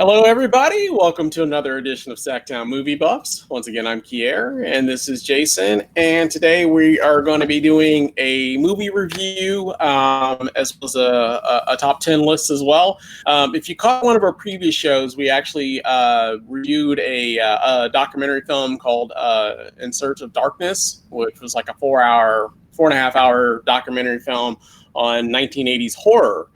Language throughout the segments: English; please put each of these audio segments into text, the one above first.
Hello, everybody. Welcome to another edition of SacTown Movie Buffs. Once again, I'm Kier, and this is Jason. And today we are going to be doing a movie review, as well as a top 10 list as well. If you caught one of our previous shows, we actually reviewed a documentary film called In Search of Darkness, which was like a 4.5 hour documentary film on 1980s horror.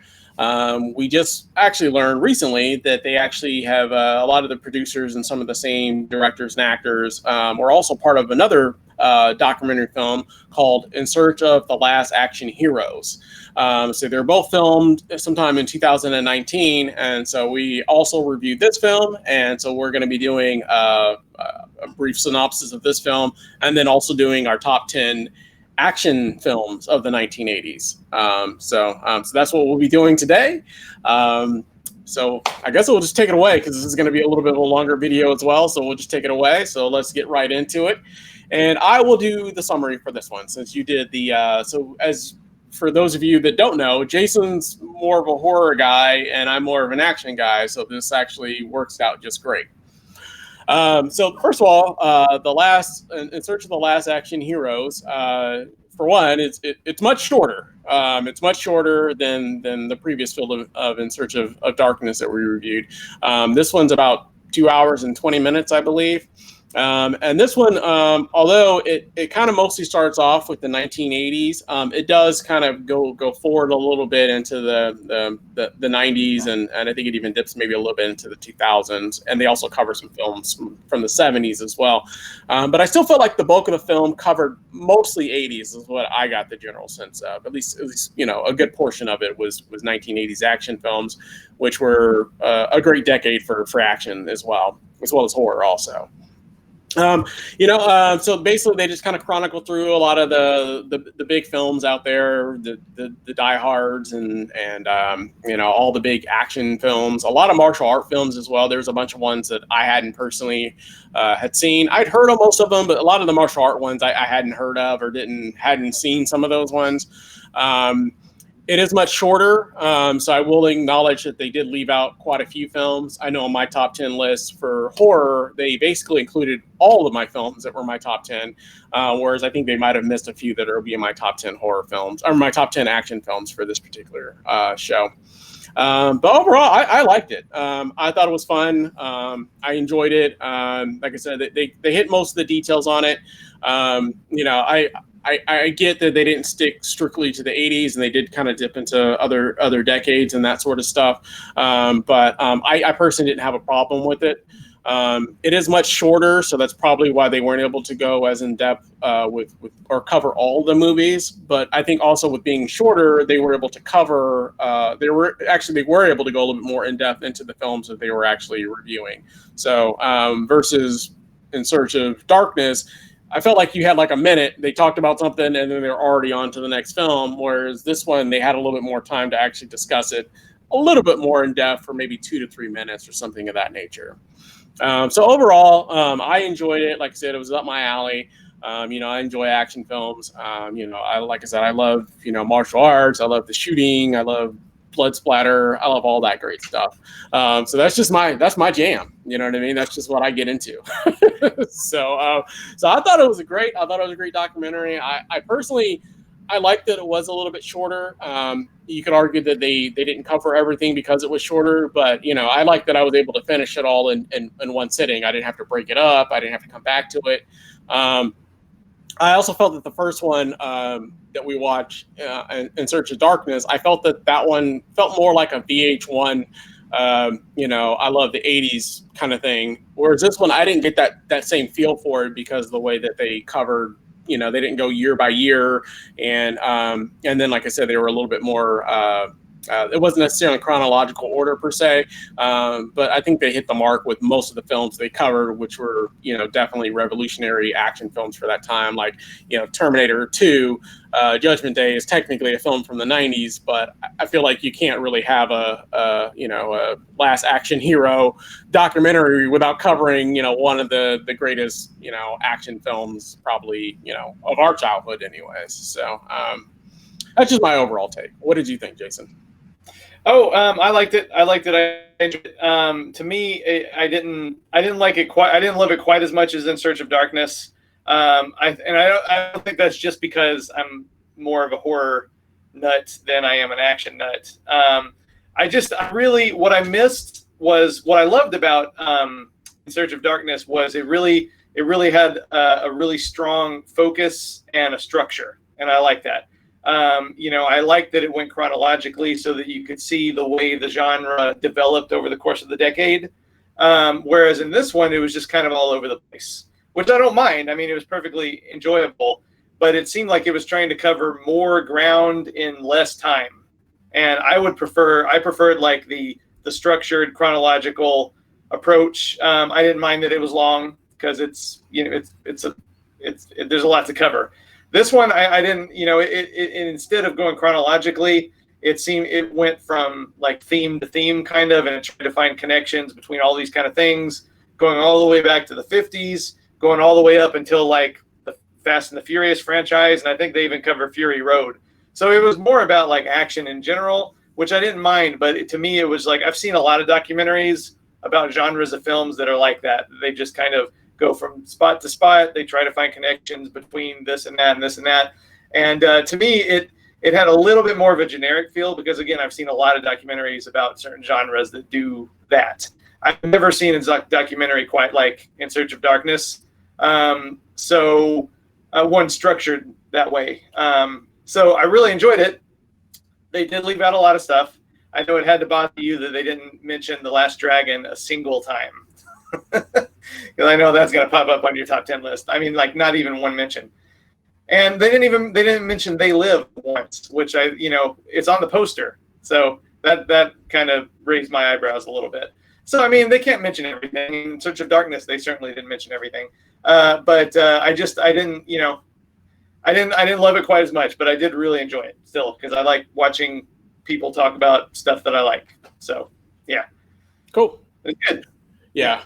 We just actually learned recently that they actually have a lot of the producers and some of the same directors and actors were also part of another documentary film called In Search of the Last Action Heroes. So they're both filmed sometime in 2019, and so we also reviewed this film, and so we're going to be doing a brief synopsis of this film, and then also doing our top 10 action films of the 1980s. So that's what we'll be doing today. So I guess we'll just take it away because this is going to be a little bit of a longer video as well. So we'll just take it away. So let's get right into it. And I will do the summary for this one since you did the, so as for those of you that don't know, Jason's more of a horror guy and I'm more of an action guy. So this actually works out just great. So first of all, In Search of the Last Action Heroes, for one, it's much shorter. It's much shorter than the previous film of In Search of Darkness that we reviewed. This one's about 2 hours and 20 minutes, I believe. And this one, although it kind of mostly starts off with the 1980s, it does kind of go forward a little bit into the 90s, and I think it even dips maybe a little bit into the 2000s. And they also cover some films from the 70s as well. But I still felt like the bulk of the film covered mostly 80s, is what I got the general sense of. At least a good portion of it was 1980s action films, which were a great decade for action as well as horror also. So basically they just kind of chronicle through a lot of the big films out there, the diehards and all the big action films, a lot of martial art films as well. There's a bunch of ones that I hadn't personally had seen. I'd heard of most of them, but a lot of the martial art ones I hadn't heard of or hadn't seen some of those ones. It is much shorter, so I will acknowledge that they did leave out quite a few films. I know on my top 10 list for horror, they basically included all of my films that were my top 10, whereas I think they might have missed a few that will be in my top 10 horror films, or my top 10 action films for this particular show. But overall, I liked it. I thought it was fun. I enjoyed it. Like I said, they hit most of the details on it. I get that they didn't stick strictly to the 80s and they did kind of dip into other decades and that sort of stuff. But I personally didn't have a problem with it. It is much shorter, so that's probably why they weren't able to go as in depth with or cover all the movies. But I think also with being shorter, they were able to cover. They were able to go a little bit more in depth into the films that they were actually reviewing. So versus In Search of Darkness, I felt like you had like a minute. They talked about something and then they're already on to the next film. Whereas this one, they had a little bit more time to actually discuss it a little bit more in depth for maybe 2 to 3 minutes or something of that nature. So overall, I enjoyed it. Like I said, it was up my alley. I enjoy action films. Like I said, I love, martial arts. I love the shooting. I love blood splatter. I love all that great stuff. So that's my jam. You know what I mean? That's just what I get into. So I thought it was a great documentary. I personally, I liked that it was a little bit shorter. You could argue that they didn't cover everything because it was shorter, but I liked that I was able to finish it all in one sitting. I didn't have to break it up. I didn't have to come back to it. I also felt that the first one that we watched, In Search of Darkness, I felt that one felt more like a VH1, I love the 80s kind of thing. Whereas this one, I didn't get that same feel for it because of the way that they covered, they didn't go year by year. And then, like I said, they were a little bit more, it wasn't necessarily in chronological order per se, but I think they hit the mark with most of the films they covered, which were, definitely revolutionary action films for that time. Like, Terminator 2, Judgment Day is technically a film from the 90s, but I feel like you can't really have a Last Action Hero documentary without covering, one of the greatest, action films probably, of our childhood anyways. So that's just my overall take. What did you think, Jason? Oh, I liked it. I liked it. I enjoyed it. To me, I didn't like it quite. I didn't love it quite as much as In Search of Darkness. I don't think that's just because I'm more of a horror nut than I am an action nut. What I missed was what I loved about In Search of Darkness was it really had a really strong focus and a structure, and I like that. I like that it went chronologically so that you could see the way the genre developed over the course of the decade. Whereas in this one, it was just kind of all over the place, which I don't mind. I mean, it was perfectly enjoyable, but it seemed like it was trying to cover more ground in less time. And I preferred like the structured chronological approach. I didn't mind that it was long because there's a lot to cover. This one, I didn't, instead of going chronologically, it went from like theme to theme kind of, and it tried to find connections between all these kind of things, going all the way back to the 50s, going all the way up until like the Fast and the Furious franchise. And I think they even cover Fury Road. So it was more about like action in general, which I didn't mind. But to me, it was like, I've seen a lot of documentaries about genres of films that are like that. They just kind of go from spot to spot. They try to find connections between this and that and this and that. And to me, it had a little bit more of a generic feel because, again, I've seen a lot of documentaries about certain genres that do that. I've never seen a documentary quite like In Search of Darkness. One structured that way. So I really enjoyed it. They did leave out a lot of stuff. I know it had to bother you that they didn't mention The Last Dragon a single time. Because I know that's going to pop up on your top 10 list. I mean, like not even one mention. And they didn't mention They Live once, which it's on the poster. So that kind of raised my eyebrows a little bit. So, I mean, they can't mention everything. In Search of Darkness, they certainly didn't mention everything. I didn't love it quite as much, but I did really enjoy it still because I like watching people talk about stuff that I like. So, yeah. Cool. It's good. Yeah.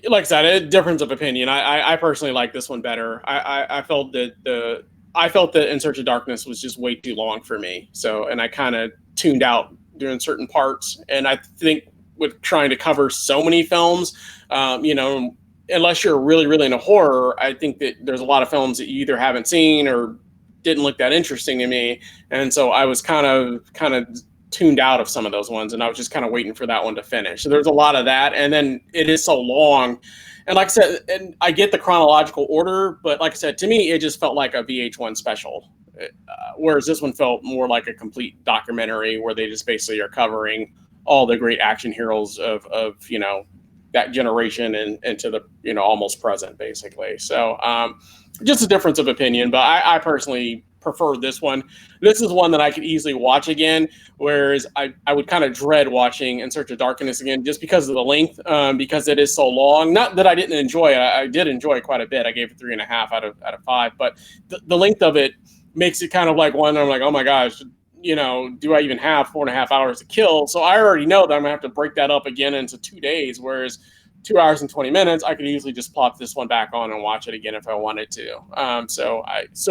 Like I said, a difference of opinion. I personally like this one better. I felt that In Search of Darkness was just way too long for me. So, and I kind of tuned out during certain parts. And I think with trying to cover so many films, unless you're really, really into horror, I think that there's a lot of films that you either haven't seen or didn't look that interesting to me. And so I was kind of tuned out of some of those ones, and I was just kind of waiting for that one to finish. So there's a lot of that, and then it is so long. And like I said, and I get the chronological order, but like I said, to me, it just felt like a VH1 special, whereas this one felt more like a complete documentary where they just basically are covering all the great action heroes of that generation and into the almost present, basically. So just a difference of opinion, but I personally prefer this one. This is one that I could easily watch again, whereas I would kind of dread watching In Search of Darkness again just because of the length, because it is so long. Not that I didn't enjoy it. I did enjoy it quite a bit. I gave it 3.5 out of 5, but the length of it makes it kind of like one I'm like, oh my gosh, do I even have 4.5 hours to kill? So I already know that I'm gonna have to break that up again into 2 days, whereas 2 hours and 20 minutes, I could easily just plop this one back on and watch it again if I wanted to. So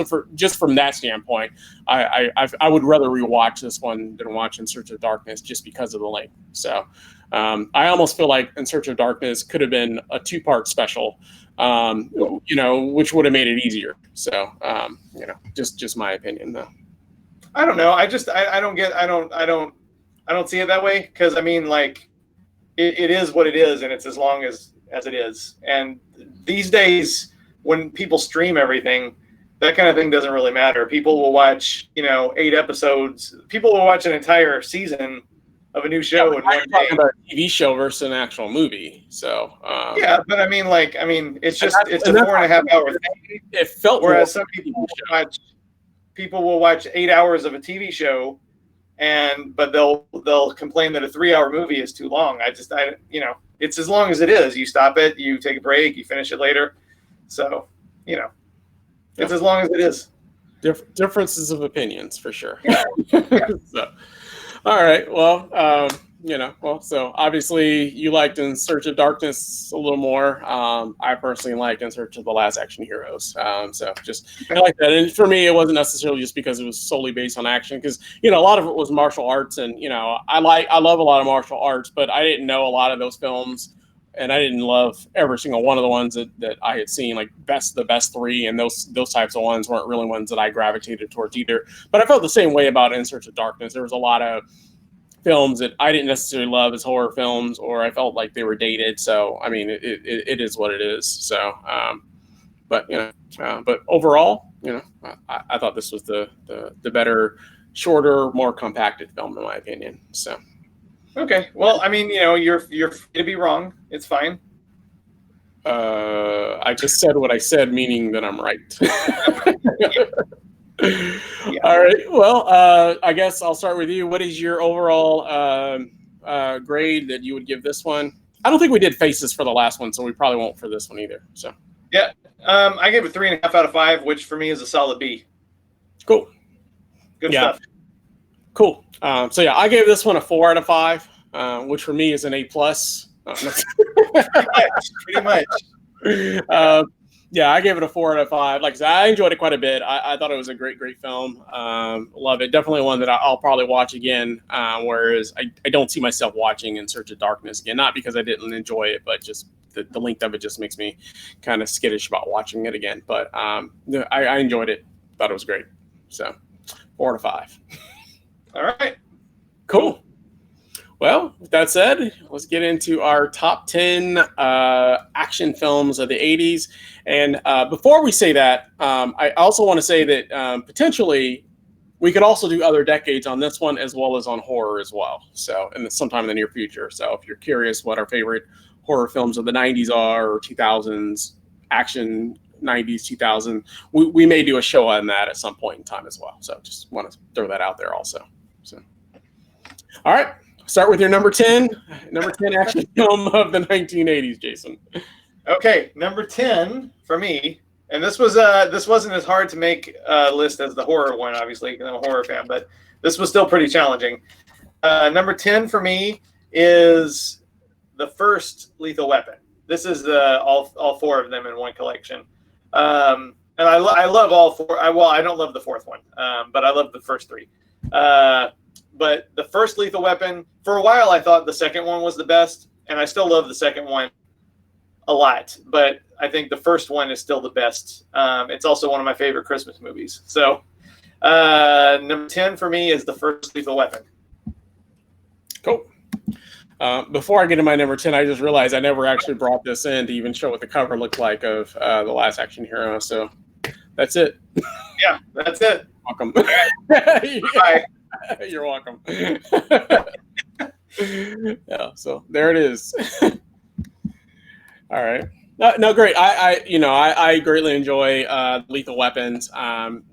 for just from that standpoint, I would rather rewatch this one than watch In Search of Darkness just because of the length. So I almost feel like In Search of Darkness could have been a 2-part special, which would have made it easier. So just my opinion though. I don't know. I don't see it that way because I mean, like, it is what it is, and it's as long as it is. And these days, when people stream everything, that kind of thing doesn't really matter. People will watch, 8 episodes. People will watch an entire season of a new show in one day. Talking about a TV show versus an actual movie. So yeah, but I mean, it's a 4.5 hour thing. It felt whereas some people will watch 8 hours of a TV show, but they'll complain that a 3-hour movie is too long. It's as long as it is. You stop it, you take a break, you finish it later. So, it's as long as it is. Differences of opinions for sure. Yeah. So, all right. Well, well, so obviously you liked In Search of Darkness a little more. I personally liked In Search of the Last Action Heroes. So just I like that. And for me, it wasn't necessarily just because it was solely based on action, because a lot of it was martial arts, and I love a lot of martial arts, but I didn't know a lot of those films. And I didn't love every single one of the ones that I had seen, like the best three, and those types of ones weren't really ones that I gravitated towards either. But I felt the same way about In Search of Darkness. There was a lot of films that I didn't necessarily love as horror films, or I felt like they were dated. So I mean, it is what it is. So, but but overall, I thought this was the better, shorter, more compacted film in my opinion. So. Okay. Well, I mean, you're free to be wrong. It's fine. I just said what I said, meaning that I'm right. Yeah. All right. Well, I guess I'll start with you. What is your overall grade that you would give this one? I don't think we did faces for the last one, so we probably won't for this one either. So. Yeah. I gave it 3.5 out of 5, which for me is a solid B. Cool. Good stuff. Cool. So yeah, I gave this one a 4 out of 5, which for me is an A+. Pretty much. Yeah, I gave it a 4 out of 5. Like I said, I enjoyed it quite a bit. I thought it was a great film. Love it. Definitely one that I'll probably watch again. Whereas I don't see myself watching In Search of Darkness again. Not because I didn't enjoy it, but just the length of it just makes me kind of skittish about watching it again. But I enjoyed it. Thought it was great. So 4 out of 5. All right. Cool. Well, with that said, let's get into our top 10 action films of the 80s. And before we say that, I also want to say that potentially we could also do other decades on this one, as well as on horror as well. So, and sometime in the near future. So if you're curious what our favorite horror films of the 90s are, or 2000s, action 90s, 2000, we may do a show on that at some point in time as well. So just want to throw that out there also. So, all right. Start with your number 10 action film of the 1980s, Jason. Okay, number 10 for me, and this wasn't as hard to make a list as the horror one, obviously, because I'm a horror fan, but this was still pretty challenging. Number 10 for me is the first Lethal Weapon. This is all four of them in one collection. And I love all four. I don't love the fourth one, but I love the first three. But the first Lethal Weapon, for a while, I thought the second one was the best, and I still love the second one a lot. But I think the first one is still the best. It's also one of my favorite Christmas movies. So number 10 for me is the first Lethal Weapon. Cool. Before I get to my number 10, I just realized I never actually brought this in to even show what the cover looked like of The Last Action Hero. So that's it. Yeah, that's it. Welcome. Bye. You're welcome. Yeah, so there it is. All right. No, great. I greatly enjoy Lethal Weapons.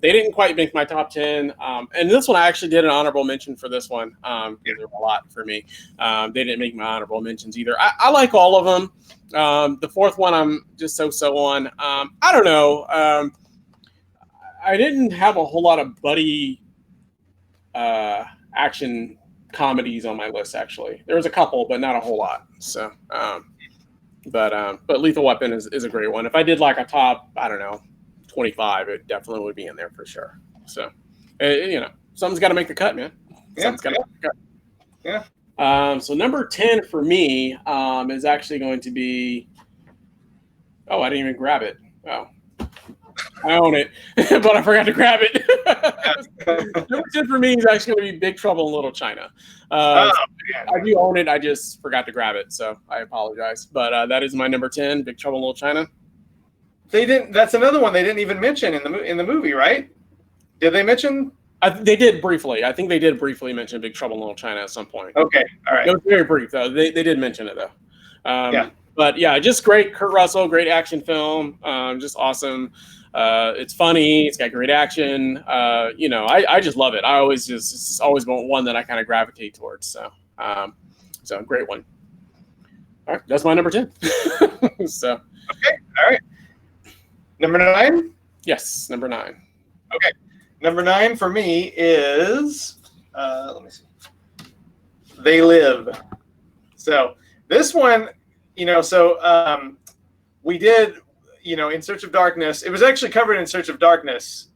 They didn't quite make my top 10. And this one, I actually did an honorable mention for this one. There were a lot for me. They didn't make my honorable mentions either. I like all of them. The fourth one, I'm just so on. I don't know. I didn't have a whole lot of buddy action comedies on my list, actually. There was a couple, but not a whole lot. So, but Lethal Weapon is a great one. If I did like a top, I don't know, 25, it definitely would be in there for sure. So, something's got to make the cut, man. Something's got to make the cut. Yeah. So number 10 for me is actually going to be. Oh, I didn't even grab it. Oh. I own it, but I forgot to grab it. Number 10 for me is actually going to be Big Trouble in Little China. I do own it. I just forgot to grab it, so I apologize. But that is my number 10, Big Trouble in Little China. They didn't. That's another one they didn't even mention in the movie, right? Did they mention? They did briefly. I think they did briefly mention Big Trouble in Little China at some point. Okay, all right. It was very brief though. They did mention it though. Yeah. But yeah, just great. Kurt Russell, great action film. Just awesome. It's funny. It's got great action. I just love it. It's always one that I kind of gravitate towards. So great one. All right, that's my number 10. So. Okay. All right. Number 9. Yes, number 9. Okay. Number 9 for me is. Let me see. They Live. So this one, we did, In Search of Darkness. It was actually covered in Search of Darkness,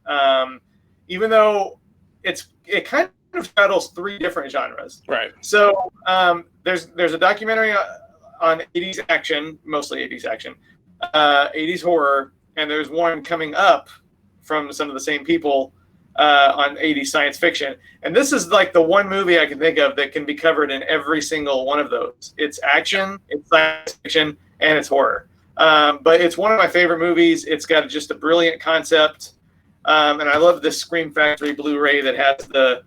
even though it kind of straddles three different genres. Right. So there's a documentary on 80s action, mostly 80s action, 80s horror, and there's one coming up from some of the same people on 80s science fiction. And this is like the one movie I can think of that can be covered in every single one of those. It's action, it's science fiction, and it's horror. But it's one of my favorite movies. It's got just a brilliant concept. And I love this Scream Factory Blu-ray that has the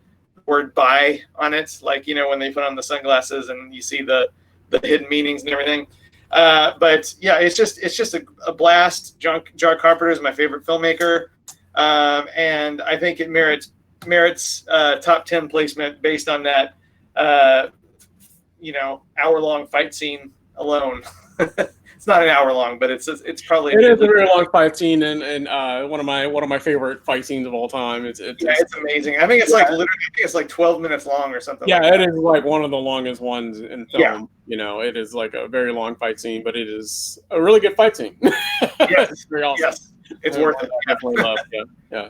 word "bye" on it. Like, when they put on the sunglasses and you see the hidden meanings and everything. But yeah, it's just a blast. John Carpenter is my favorite filmmaker. And I think it merits top 10 placement based on that, hour-long fight scene alone. It's not an hour long, but it's probably. It is a very long fight scene, and one of my favorite fight scenes of all time. It's amazing. I think it's like 12 minutes long or something. Yeah, like that. It is like one of the longest ones in film. Yeah. It is like a very long fight scene, but it is a really good fight scene. Yes, it's very awesome. Yes, it's worth it. Definitely love. Yeah.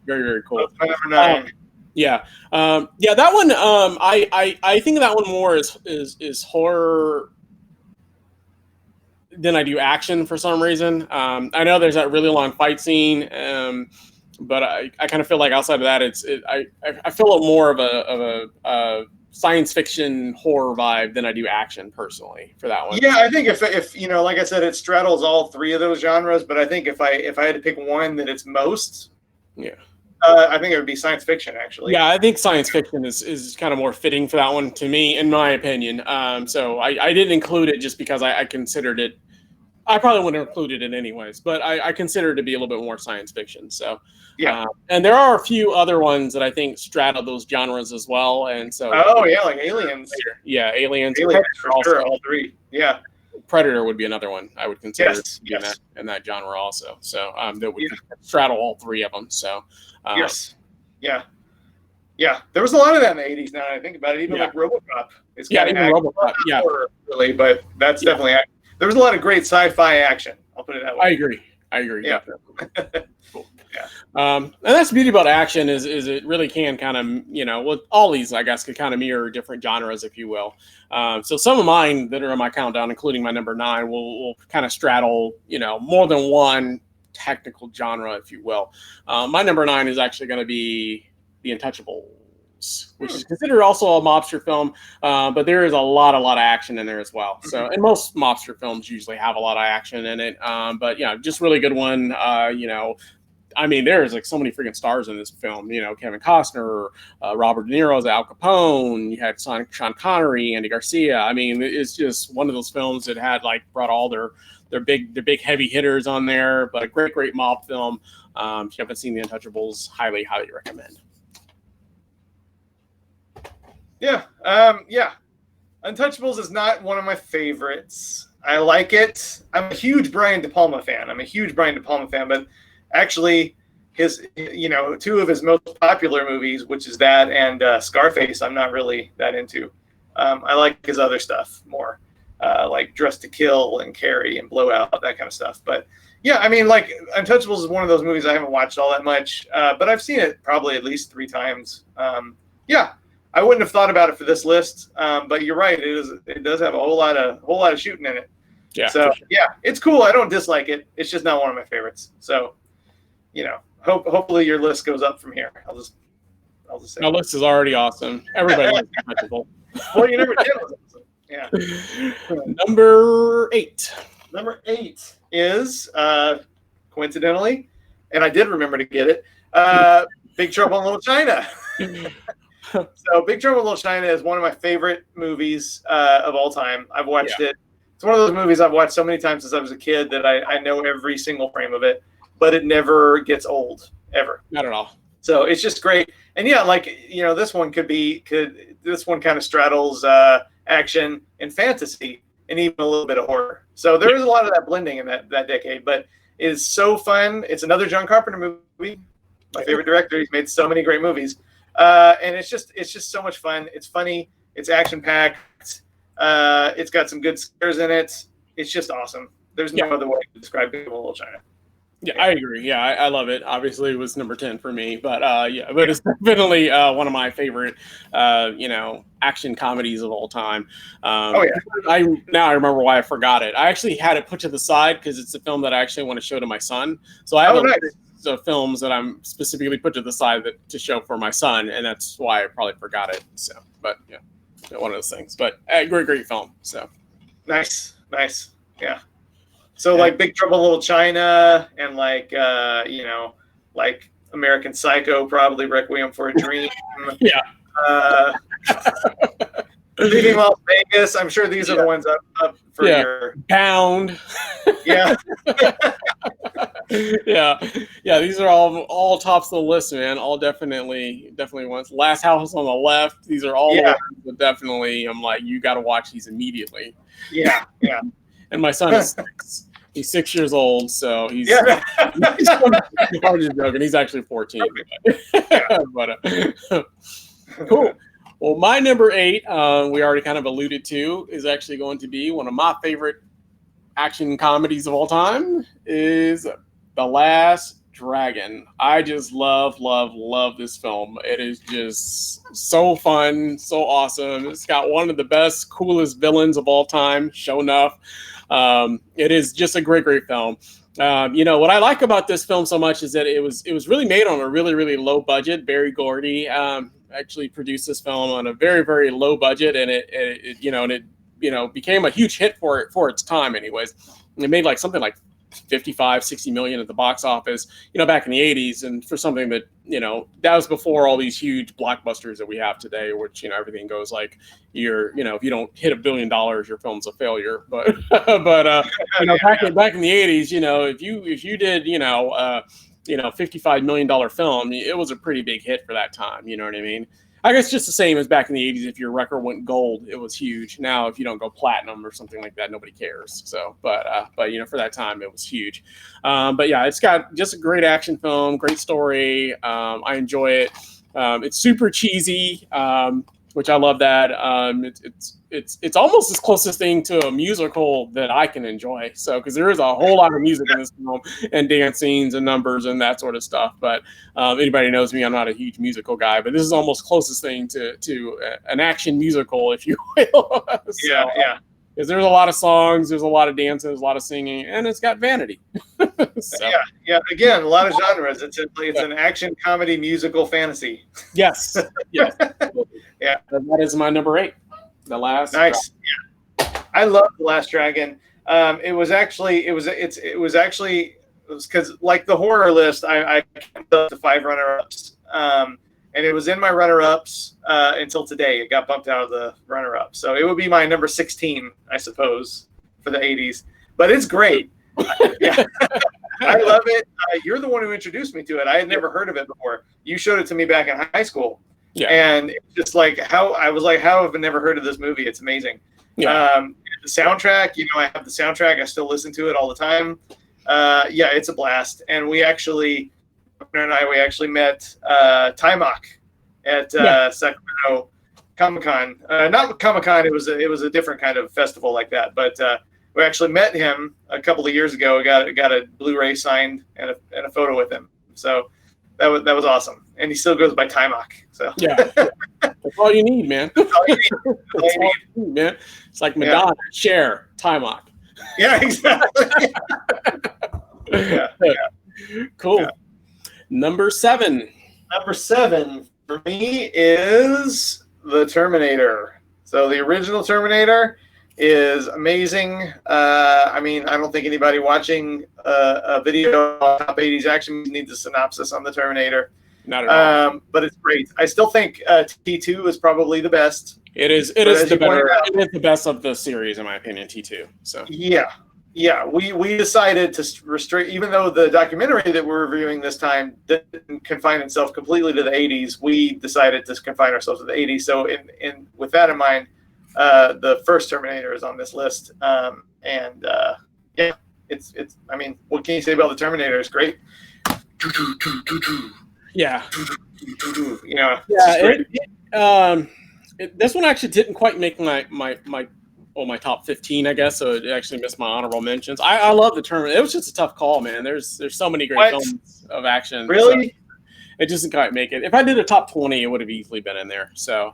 Very, very cool. That's my number 9. That one. I think that one more is horror than I do action for some reason. I know there's that really long fight scene, but I kind of feel like outside of that, I feel it more of a science fiction horror vibe than I do action personally for that one. Yeah, I think if like I said, it straddles all three of those genres. But I think if I had to pick one that it's most, I think it would be science fiction, actually. Yeah, I think science fiction is kind of more fitting for that one to me, in my opinion. So I didn't include it just because I considered it. I probably wouldn't have included it anyways, but I consider it to be a little bit more science fiction. So, and there are a few other ones that I think straddle those genres as well. And so, like Aliens. Yeah, Aliens. Aliens for sure, all three. Yeah. Predator would be another one I would consider in that genre also. So that would straddle all three of them. So yes, yeah. There was a lot of that in the 80s. Now that I think about it, even like RoboCop. It's even RoboCop. Yeah, really, but that's definitely. There was a lot of great sci-fi action. I'll put it that way. I agree. Yeah. Definitely. Cool. Yeah. And that's the beauty about action is it really can kind of, with all these, I guess, could kind of mirror different genres, if you will. So some of mine that are in my countdown, including my number 9, will kind of straddle, more than one technical genre, if you will. My number 9 is actually going to be The Untouchables, which is considered also a mobster film, but there is a lot of action in there as well. So, and most mobster films usually have a lot of action in it, but just really good one. There's like so many freaking stars in this film. Kevin Costner, Robert De Niro as Al Capone. You had Sean Connery, Andy Garcia. It's just one of those films that had brought all their big heavy hitters on there. But a great mob film. If you haven't seen The Untouchables, highly recommend. Yeah. Untouchables is not one of my favorites. I like it. I'm a huge Brian De Palma fan. But actually his, two of his most popular movies, which is that and Scarface, I'm not really that into. I like his other stuff more, like Dressed to Kill and Carrie and Blowout, that kind of stuff. But yeah, Untouchables is one of those movies I haven't watched all that much, but I've seen it probably at least 3 times. I wouldn't have thought about it for this list, but you're right. It does have a whole lot of shooting in it. Yeah. So it's cool. I don't dislike it. It's just not one of my favorites. So, hopefully your list goes up from here. I'll just say. My list is already awesome. Everybody likes Untouchable. Well, your number 10 was awesome. Yeah. Number 8. Number 8 is coincidentally, and I did remember to get it. Big Trouble in Little China. So Big Trouble in Little China is one of my favorite movies of all time. I've watched it. It's one of those movies I've watched so many times since I was a kid that I know every single frame of it, but it never gets old, ever. Not at all. So it's just great. And this one this one kind of straddles action and fantasy and even a little bit of horror. So there is a lot of that blending in that decade, but it is so fun. It's another John Carpenter movie. My favorite director. He's made so many great movies. And it's just so much fun. It's funny. It's action packed. It's got some good scares in it. It's just awesome. There's no other way to describe Big Little China. Yeah, I agree. Yeah, I love it. Obviously, it was number 10 for me, but but it's definitely one of my favorite, action comedies of all time. I remember why I forgot it. I actually had it put to the side because it's a film that I actually want to show to my son. So I have a list of films that I'm specifically put to the side to show for my son, and that's why I probably forgot it. So, but yeah, one of those things. But great film. So nice, yeah. So like Big Trouble in Little China and like American Psycho, probably Requiem for a Dream. Yeah. Leaving Las Vegas. I'm sure these are the ones up for your Pound. Yeah. yeah. These are all tops of the list, man. All definitely ones. Last House on the Left. These are all the ones that definitely. I'm like, you got to watch these immediately. Yeah. And my son is 6. He's 6 years old, so he's joking. He's actually 14. But cool. Well, my number 8, we already kind of alluded to, is actually going to be one of my favorite action comedies of all time. Is The Last Dragon. I just love this film. It is just so fun, so awesome. It's got one of the best, coolest villains of all time, sure enough. It is just a great film. What I like about this film so much is that it was really made on a really low budget. Barry Gordy actually produced this film on a very low budget, and it became a huge hit for its time. Anyways, it made like something like 55-60 million at the box office, back in the 80s, and for something that that was before all these huge blockbusters that we have today, which everything goes like if you don't hit $1 billion, your film's a failure. But back in the 80s, if you did $55 million film, it was a pretty big hit for that time. You know what I mean? I guess just the same as back in the 80s. If your record went gold, it was huge. Now, if you don't go platinum or something like that, nobody cares. So, but for that time, it was huge. But yeah, it's got just a great action film, great story. I enjoy it. It's super cheesy, which I love that. It's almost as closest thing to a musical that I can enjoy. So, because there is a whole lot of music in this film and dance scenes and numbers and that sort of stuff. But anybody knows me, I'm not a huge musical guy. But this is almost closest thing to an action musical, if you will. Yeah. Because there's a lot of songs, there's a lot of dancing, there's a lot of singing, and it's got vanity. So. Yeah. Again, a lot of genres. It's an action, comedy, musical, fantasy. Yes. Yeah. That is my number 8. The Last. Nice. Yeah. I love The Last Dragon. It was because like the horror list, I came up to 5 runner-ups. And it was in my runner-ups until today. It got bumped out of the runner-up. So it would be my number 16, I suppose, for the 80s. But it's great. Yeah. I love it. You're the one who introduced me to it. I had never heard of it before. You showed it to me back in high school. Yeah. And it's just like how have I never heard of this movie? It's amazing. Yeah. The soundtrack, I have the soundtrack. I still listen to it all the time. It's a blast. And we actually met Timok at Sacramento Comic-Con. Not Comic-Con, it was a different kind of festival like that. But we actually met him a couple of years ago. We got a Blu-ray signed and a photo with him. So that was awesome. And he still goes by Timok. So that's all you need, man. That's all you need. Man. It's like Madonna, Cher, Timok. Yeah, exactly. Yeah. Cool. Yeah. Number 7. Number 7 for me is The Terminator. So the original Terminator is amazing. I don't think anybody watching a video on top 80s action needs a synopsis on The Terminator. Not at all. But it's great. I still think T2 is probably the best. It is the best of the series, in my opinion, T2. So Yeah, we decided to restrict, even though the documentary that we're reviewing this time didn't confine itself completely to the 80s, we decided to confine ourselves to the 80s. So with that in mind, the first Terminator is on this list. It's what can you say about the Terminator? It's great. Yeah. This one actually didn't quite make my top 15, I guess. So it actually missed my honorable mentions. I love the Terminator. It was just a tough call, man. There's so many great films of action. Really? So it doesn't quite make it. If I did a top 20, it would have easily been in there. So,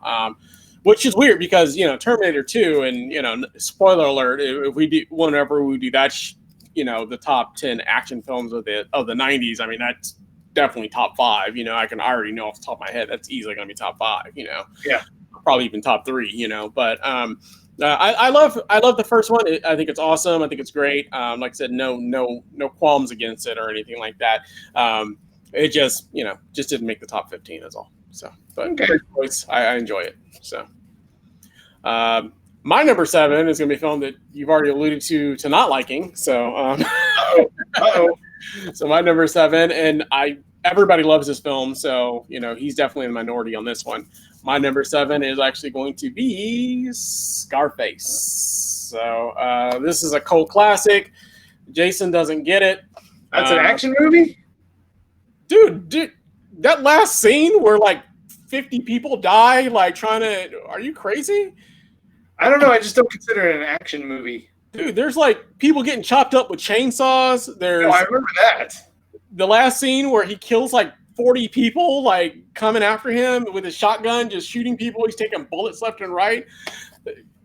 which is weird because, Terminator 2 and, spoiler alert, if we do, whenever we do that, the top 10 action films of the 90s, I mean, that's definitely top 5. I can already know off the top of my head, that's easily going to be top 5, Yeah. Probably even top 3, but, I love the first one. I think it's awesome. I think it's great. Like I said, no qualms against it or anything like that. It just didn't make the top 15 is all. So, but great choice. I enjoy it. So, my number 7 is going to be a film that you've already alluded to not liking. So, Uh-oh. So my number 7, and everybody loves this film. So, he's definitely in the minority on this one. My number 7 is actually going to be Scarface. So this is a cult classic. Jason doesn't get it. That's an action movie? Dude, that last scene where like 50 people die, are you crazy? I don't know. I just don't consider it an action movie. Dude, there's like people getting chopped up with chainsaws. I remember that. The last scene where he kills like 40 people like coming after him with his shotgun, just shooting people. He's taking bullets left and right.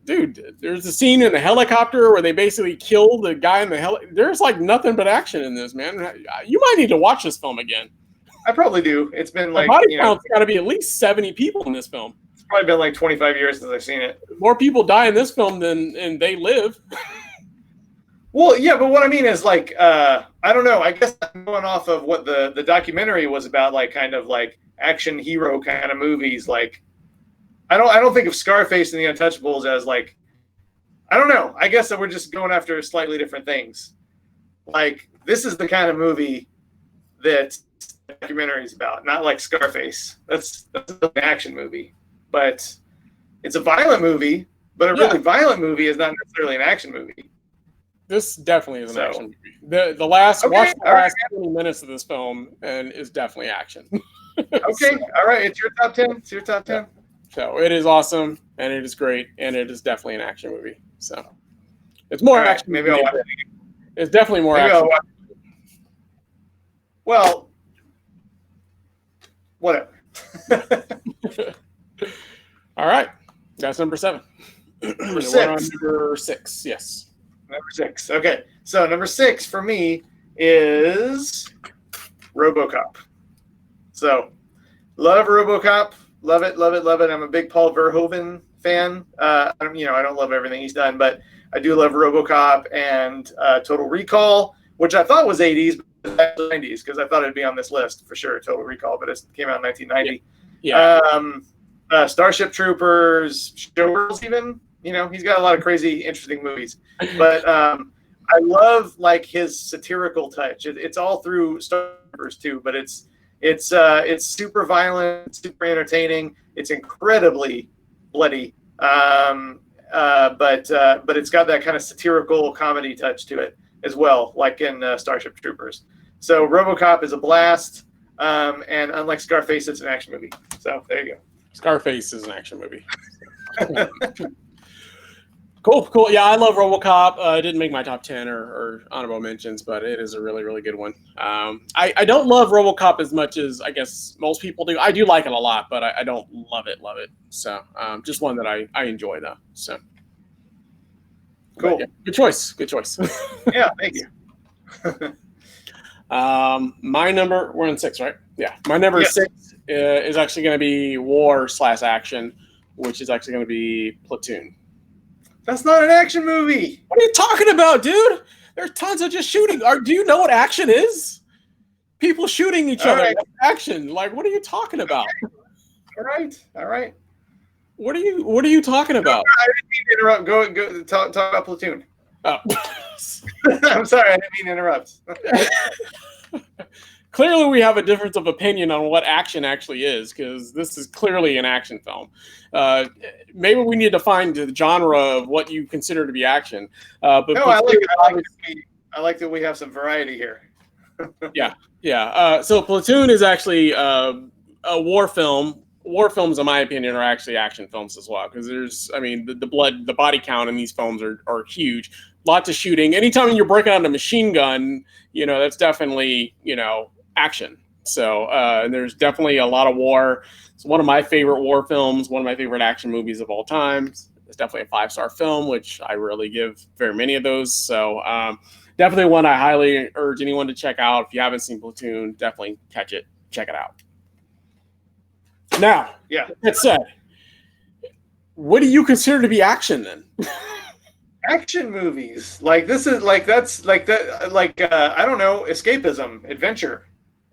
Dude, there's a scene in the helicopter where they basically kill the guy in the There's like nothing but action in this, man. You might need to watch this film again. I probably do. It's been like, body count's got to be at least 70 people in this film. It's probably been like 25 years since I've seen it. More people die in this film than they live. Well, yeah, but what I mean is like, I don't know. I guess I'm going off of what the documentary was about, like kind of like action hero kind of movies. Like, I don't think of Scarface and the Untouchables as like, I don't know. I guess that we're just going after slightly different things. Like, this is the kind of movie that the documentary is about, not like Scarface. That's an action movie, but it's a violent movie. But a really violent movie is not necessarily an action movie. This definitely is an action movie. The last 20 minutes of this film and is definitely action. Okay, all right. It's your top 10. It's your top 10. So it is awesome and it is great and it is definitely an action movie. So it's more action. Maybe I'll watch it. It's definitely more action. Well, whatever. All right, that's number 7. Number 6. We're on number 6. Yes. Number 6. Okay. So number 6 for me is RoboCop. So love RoboCop. Love it, love it, love it. I'm a big Paul Verhoeven fan. I don't love everything he's done, but I do love RoboCop and Total Recall, which I thought was 80s, but 90s, because I thought it'd be on this list for sure, Total Recall, but it came out in 1990. Yeah. Starship Troopers, Showgirls even. He's got a lot of crazy, interesting movies. But I love like his satirical touch. It's all through Star Wars too, but it's super violent, super entertaining. It's incredibly bloody, but it's got that kind of satirical comedy touch to it as well, like in Starship Troopers. So RoboCop is a blast, and unlike Scarface, it's an action movie. So there you go. Scarface is an action movie. Cool. Yeah, I love RoboCop. It didn't make my top 10 or honorable mentions, but it is a really, really good one. I don't love RoboCop as much as I guess most people do. I do like it a lot, but I don't love it. So just one that I enjoy though. So cool. Yeah, good choice. Yeah, thank you. We're on 6, right? Yeah. My number 6 is actually going to be war/action, which is actually going to be Platoon. That's not an action movie. What are you talking about, dude? There's tons of just shooting. Do you know what action is? People shooting each other. Right. Action. Like, what are you talking about? All right. What are you talking about? I didn't mean to interrupt. Go talk about Platoon. Oh. I'm sorry, I didn't mean to interrupt. Clearly, we have a difference of opinion on what action actually is, because this is clearly an action film. Maybe we need to find the genre of what you consider to be action. But no, I like that we have some variety here. Yeah. So Platoon is actually a war film war films, in my opinion, are actually action films as well. Because the body count in these films are huge. Lots of shooting. Anytime you're breaking out a machine gun, that's definitely, action. So there's definitely a lot of war. It's one of my favorite war films, one of my favorite action movies of all time. It's definitely a 5-star film, which I rarely give very many of those. So definitely one I highly urge anyone to check out. If you haven't seen Platoon, definitely catch it. Check it out. Now, that said, what do you consider to be action then? Action movies like this is like that's like that like I don't know, escapism, adventure,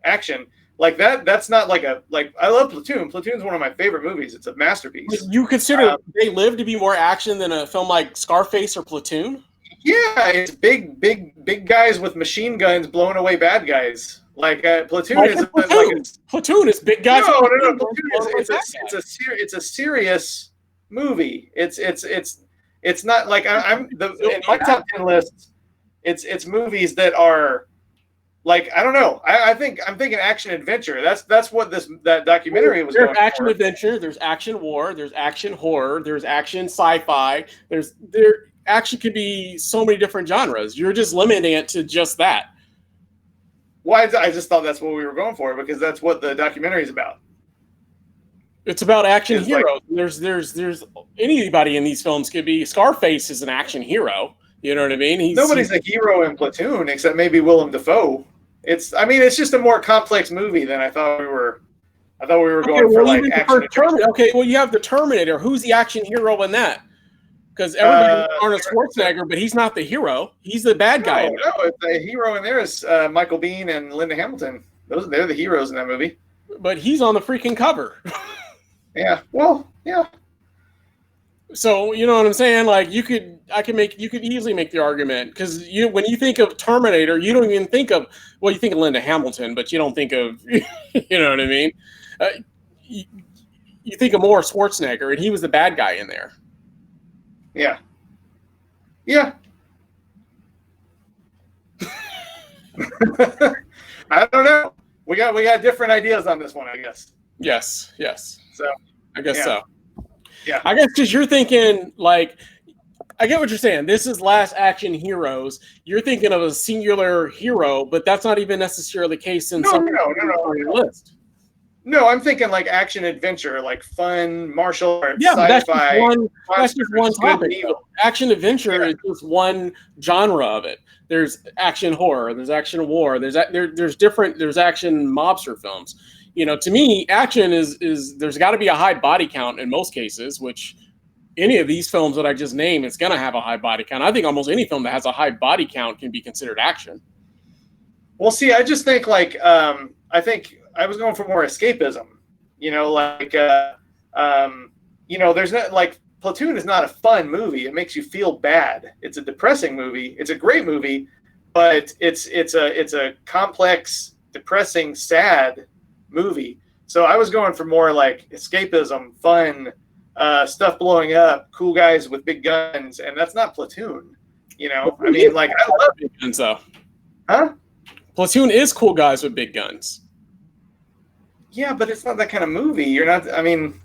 action like that. That's not like I love Platoon. Platoon's one of my favorite movies. It's a masterpiece. You consider They Live to be more action than a film like Scarface or Platoon? Yeah, it's big guys with machine guns blowing away bad guys. Like Platoon Platoon is big guys. No. Platoon it's a serious movie. It's not like in my top 10 list. It's movies that are like, I don't know. I'm thinking action adventure. That's what that documentary was. There's action adventure. There's action war. There's action horror. There's action sci-fi. Action could be so many different genres. You're just limiting it to just that. Why? I just thought that's what we were going for, because that's what the documentary is about. It's about action heroes. Like, there's anybody in these films could be. Scarface is an action hero. You know what I mean? Nobody's a hero in Platoon except maybe Willem Dafoe. It's just a more complex movie than I thought we were. I thought we were going for like action. Okay, well, you have the Terminator. Who's the action hero in that? Because everybody Arnold Schwarzenegger, but he's not the hero. He's the bad guy. No, the hero in there is Michael Biehn and Linda Hamilton. They're the heroes in that movie. But he's on the freaking cover. Yeah. Well, yeah. So you know what I'm saying? Like you could easily make the argument, because when you think of Terminator, you don't even think of, well, you think of Linda Hamilton, but you don't think of, you know what I mean? You think of more Schwarzenegger, and he was the bad guy in there. Yeah. Yeah. I don't know. We got different ideas on this one, I guess. Yes. So I guess so. Yeah. I guess because you're thinking, like, I get what you're saying. This is Last Action Heroes. You're thinking of a singular hero, but that's not even necessarily the case in some on your list. No, I'm thinking like action adventure, like fun martial arts, sci-fi. That's just one topic. Action adventure is just one genre of it. There's action horror. There's action war. There's action mobster films. To me, action is there's got to be a high body count in most cases, which any of these films that I just named, it's going to have a high body count. I think almost any film that has a high body count can be considered action. Well, see, I just think I think I was going for more escapism. There's not like Platoon is not a fun movie. It makes you feel bad. It's a depressing movie. It's a great movie, but it's a complex, depressing, sad movie. So I was going for more like escapism, fun, stuff blowing up, cool guys with big guns, and that's not Platoon. I love big guns though. Huh? Platoon is cool guys with big guns. Yeah, but it's not that kind of movie. You're not. I mean,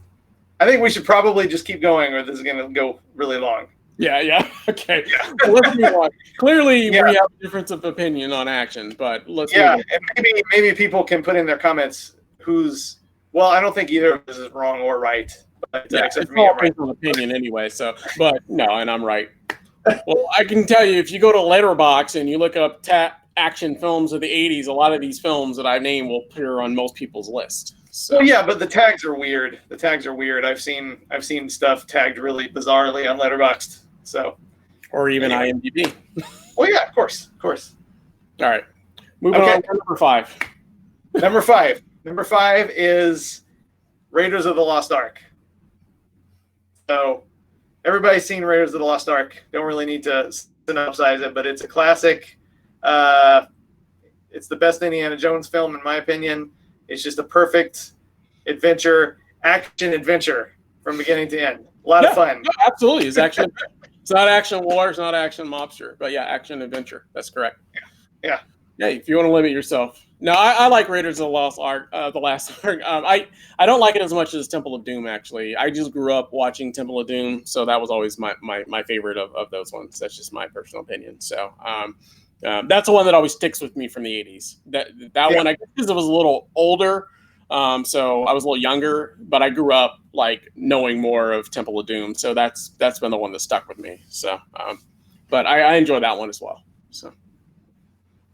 I think we should probably just keep going, or this is going to go really long. Yeah. Okay. Yeah. Well, let's move on. Clearly, we have a difference of opinion on action, but let's. Yeah, and maybe people can put in their comments who's. Well, I don't think either of this is wrong or right. But, except for me, all based on opinion anyway. So, but no, and I'm right. Well, I can tell you, if you go to Letterboxd and you look up action films of the 80s, a lot of these films that I named will appear on most people's list. So. Well, yeah, but the tags are weird. I've seen stuff tagged really bizarrely on Letterboxd. So, or even IMDb. Well, yeah, of course. All right, moving on to number 5. Number five is Raiders of the Lost Ark. So, everybody's seen Raiders of the Lost Ark. Don't really need to synopsize it, but it's a classic. It's the best Indiana Jones film, in my opinion. It's just a perfect action adventure from beginning to end. A lot of fun. Yeah, absolutely. It's action. It's not action war. It's not action mobster. But yeah, action adventure. That's correct. Yeah. Yeah, if you want to limit yourself. No, I like Raiders of the Lost Ark, the Last Ark. I don't like it as much as Temple of Doom. Actually, I just grew up watching Temple of Doom, so that was always my favorite of those ones. That's just my personal opinion. So that's the one that always sticks with me from the '80s. That one, I guess, because it was a little older, so I was a little younger, but I grew up like knowing more of Temple of Doom. So that's been the one that stuck with me. So, but I enjoy that one as well. So.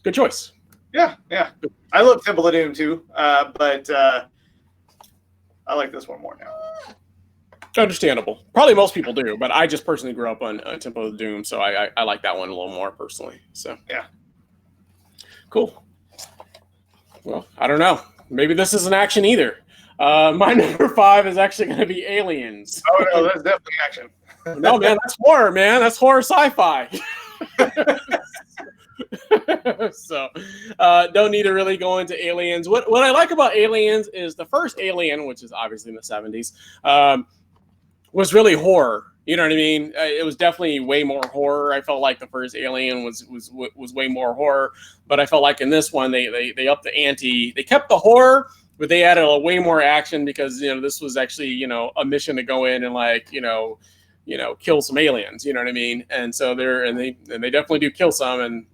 Good choice. Yeah. I love Temple of Doom too, but I like this one more now. Understandable. Probably most people do, but I just personally grew up on Temple of Doom, so I like that one a little more personally. So yeah, cool. Well, I don't know. Maybe this isn't action either. My number 5 is actually going to be Aliens. Oh no, that's definitely action. No, man, that's horror, man. That's horror sci-fi. So don't need to really go into Aliens. What I like about Aliens is the first Alien, which is obviously in the 70s, was really horror. You know what I mean? It was definitely way more horror. I felt like the first Alien was way more horror, but I felt like in this one they upped the ante. They kept the horror, but they added a way more action because this was actually a mission to go in and kill some aliens. You know what I mean? And so they definitely do kill some, and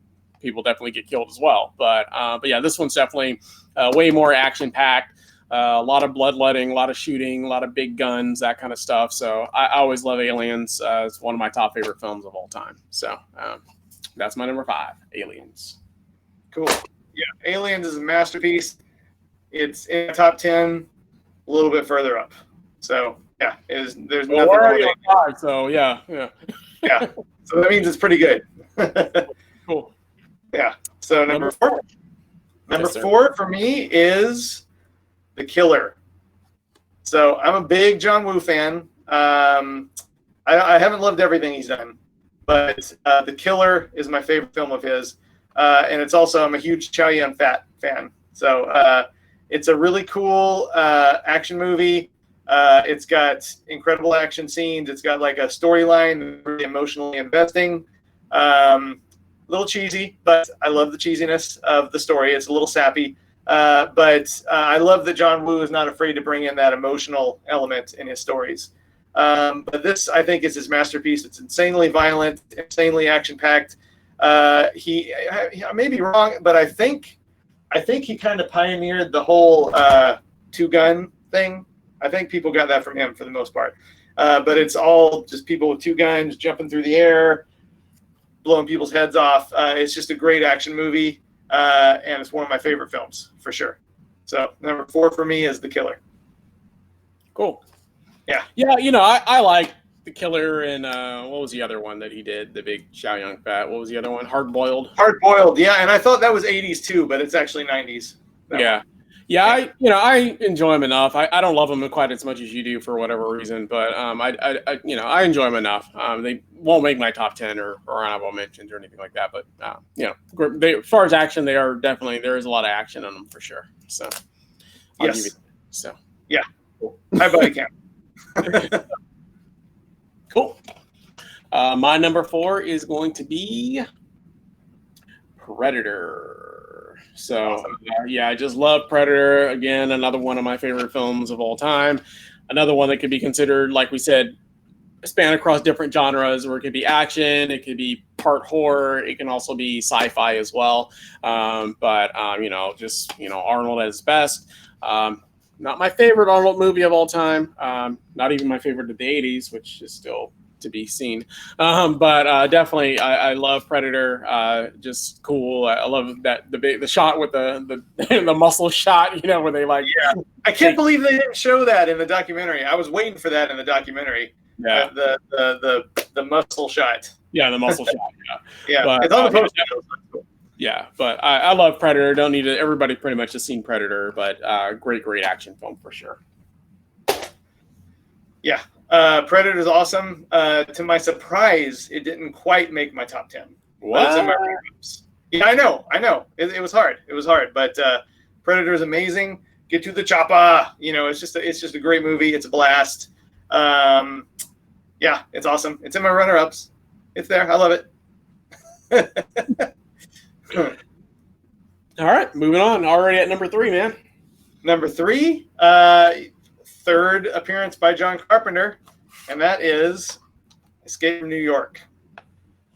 people definitely get killed as well. But yeah, this one's definitely way more action packed. A lot of bloodletting, a lot of shooting, a lot of big guns, that kind of stuff. So I always love Aliens. It's one of my top favorite films of all time. So that's my number 5, Aliens. Cool. Yeah, Aliens is a masterpiece. It's in the top 10, a little bit further up. So yeah, there's nothing wrong with 5, so yeah. Yeah. So that means it's pretty good. Cool. Yeah. So number 4. Number Yes, 4 for me is The Killer. So I'm a big John Woo fan. I haven't loved everything he's done, but The Killer is my favorite film of his. And it's also, I'm a huge Chow Yun-fat fan. So it's a really cool action movie. It's got incredible action scenes. It's got like a storyline, really emotionally investing. A little cheesy, but I love the cheesiness of the story. It's a little sappy. But I love that John Woo is not afraid to bring in that emotional element in his stories. But this, I think, is his masterpiece. It's insanely violent, insanely action-packed. I may be wrong, but I think he kind of pioneered the whole two-gun thing. I think people got that from him for the most part. But it's all just people with 2 guns jumping through the air, blowing people's heads off. It's just a great action movie, and it's one of my favorite films for sure. So number 4 for me is The Killer. Cool. Yeah. I like The Killer, and what was the other one that he did? The big Chow Yun-fat. What was the other one? Hard Boiled. Hard Boiled. Yeah, and I thought that was 80s too, but it's actually 90s. Yeah. Yeah, I enjoy him enough. I don't love him quite as much as you do for whatever reason, but I enjoy him enough. They won't make my top 10 or honorable mentions or anything like that, but as far as action, there is a lot of action on them for sure. So I'll give you that. So yeah, cool. Hi, buddy, Cam. Cool. My number 4 is going to be Predator. So, awesome. I just love Predator. Again, another one of my favorite films of all time. Another one that could be considered, like we said, span across different genres, or it could be action, it could be part horror, it can also be sci-fi as well. But Arnold at his best. Not my favorite Arnold movie of all time. Not even my favorite of the 80s, which is still to be seen. But definitely, I love Predator. Just cool. I love that the shot with the the muscle shot. Where they like. Yeah, I can't believe they didn't show that in the documentary. I was waiting for that in the documentary. Yeah. The muscle shot. Yeah, the muscle shot. Yeah. But, it's on the poster. Yeah, but I love Predator. Don't need to. Everybody pretty much has seen Predator, but great action film for sure. Yeah. Predator's awesome. To my surprise, it didn't quite make my top 10. What? It's in my runner-ups. Yeah, I know. It was hard. But Predator is amazing. Get to the chopper. It's just a great movie. It's a blast. Yeah, it's awesome. It's in my runner-ups. It's there. I love it. All right, moving on. Already at number 3, man. Number 3, third appearance by John Carpenter, and that is Escape from New York.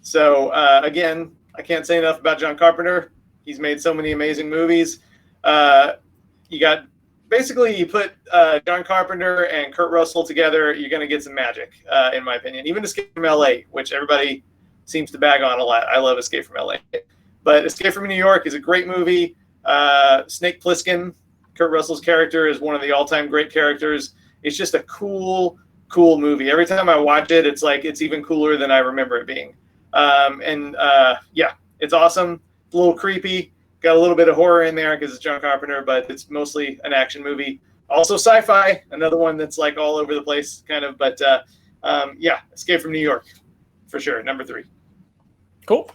So again, I can't say enough about John Carpenter. He's made so many amazing movies. You got basically you put John Carpenter and Kurt Russell together, you're going to get some magic, in my opinion. Even Escape from L.A., which everybody seems to bag on a lot. I love Escape from L.A., but Escape from New York is a great movie. Snake Plissken, Kurt Russell's character, is one of the all-time great characters. It's just a cool movie. Every time I watch it, it's like it's even cooler than I remember it being. Yeah, it's awesome. It's a little creepy. Got a little bit of horror in there because it's John Carpenter, but it's mostly an action movie. Also sci-fi, another one that's like all over the place, kind of. But yeah, Escape from New York, for sure. Number 3. Cool.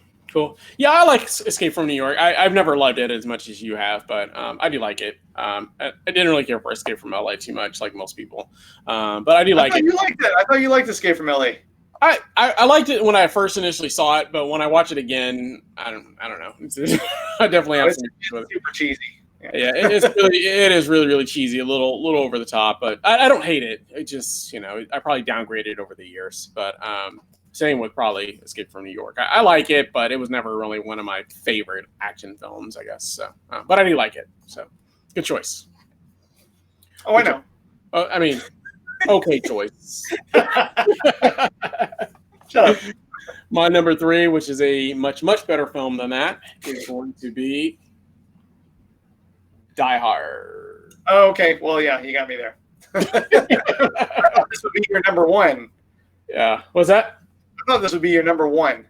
Yeah, I like Escape from New York. I've never loved it as much as you have, but I do like it. I didn't really care for Escape from LA too much, like most people. But I do like it. You liked it. I thought you liked Escape from LA. I liked it when I first initially saw it, but when I watch it again, I don't know. I definitely have some issues with it. Super cheesy. Yeah, it is really cheesy, a little over the top, but I don't hate it. It just, I probably downgraded over the years, but same with probably Escape from New York. I like it, but it was never really one of my favorite action films, I guess. So, but I do like it, so good choice. Oh, I know. I mean, okay choice. Shut up. My number 3, which is a much better film than that, is going to be Die Hard. Oh, okay. Well, yeah, you got me there. This would be your number 1. Yeah. What's that? I thought this would be your number 1.